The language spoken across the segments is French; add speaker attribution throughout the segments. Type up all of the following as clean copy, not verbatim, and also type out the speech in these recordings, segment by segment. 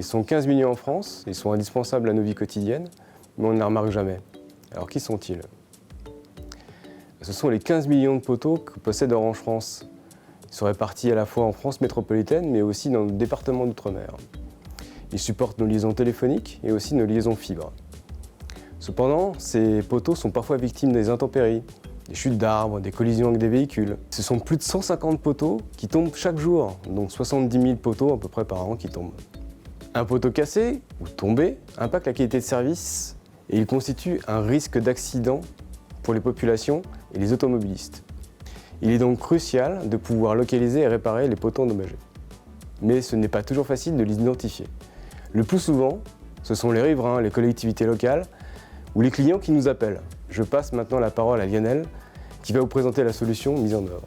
Speaker 1: Ils sont 15 millions en France, ils sont indispensables à nos vies quotidiennes, mais on ne les remarque jamais. Alors qui sont-ils? Ce sont les 15 millions de poteaux que possède Orange France. Ils sont répartis à la fois en France métropolitaine, mais aussi dans le département d'outre-mer. Ils supportent nos liaisons téléphoniques et aussi nos liaisons fibres. Cependant, ces poteaux sont parfois victimes des intempéries, des chutes d'arbres, des collisions avec des véhicules. Ce sont plus de 150 poteaux qui tombent chaque jour, donc 70 000 poteaux à peu près par an qui tombent. Un poteau cassé ou tombé impacte la qualité de service et il constitue un risque d'accident pour les populations et les automobilistes. Il est donc crucial de pouvoir localiser et réparer les poteaux endommagés. Mais ce n'est pas toujours facile de les identifier. Le plus souvent, ce sont les riverains, les collectivités locales ou les clients qui nous appellent. Je passe maintenant la parole à Lionel qui va vous présenter la solution mise en œuvre.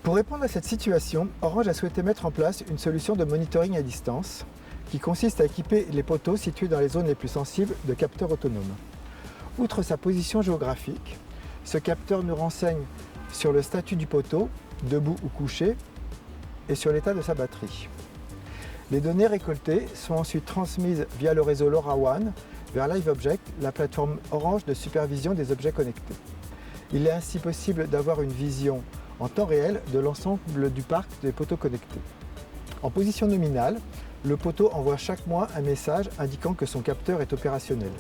Speaker 2: Pour répondre à cette situation, Orange a souhaité mettre en place une solution de monitoring à distance qui consiste à équiper les poteaux situés dans les zones les plus sensibles de capteurs autonomes. Outre sa position géographique, ce capteur nous renseigne sur le statut du poteau, debout ou couché, et sur l'état de sa batterie. Les données récoltées sont ensuite transmises via le réseau LoRaWAN vers LiveObject, la plateforme Orange de supervision des objets connectés. Il est ainsi possible d'avoir une vision en temps réel de l'ensemble du parc des poteaux connectés. En position nominale, le poteau envoie chaque mois un message indiquant que son capteur est opérationnel.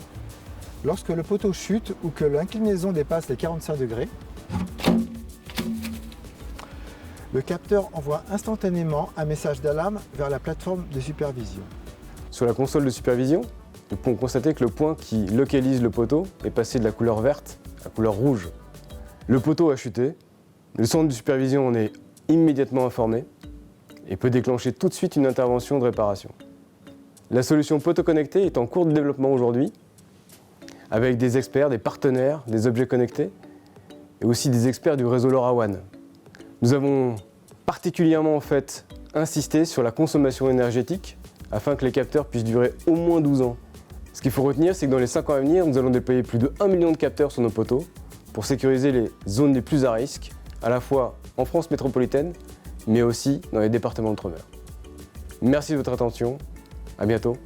Speaker 2: Lorsque le poteau chute ou que l'inclinaison dépasse les 45 degrés, le capteur envoie instantanément un message d'alarme vers la plateforme de supervision.
Speaker 1: Sur la console de supervision, nous pouvons constater que le point qui localise le poteau est passé de la couleur verte à la couleur rouge. Le poteau a chuté, le centre de supervision en est immédiatement informé et peut déclencher tout de suite une intervention de réparation. La solution poteau connecté est en cours de développement aujourd'hui, avec des experts, des partenaires, des objets connectés et aussi des experts du réseau LoRaWAN. Nous avons particulièrement insisté sur la consommation énergétique afin que les capteurs puissent durer au moins 12 ans. Ce qu'il faut retenir, c'est que dans les 5 ans à venir, nous allons déployer plus de 1 million de capteurs sur nos poteaux pour sécuriser les zones les plus à risque, à la fois en France métropolitaine, mais aussi dans les départements d'outre-mer. Merci de votre attention, à bientôt.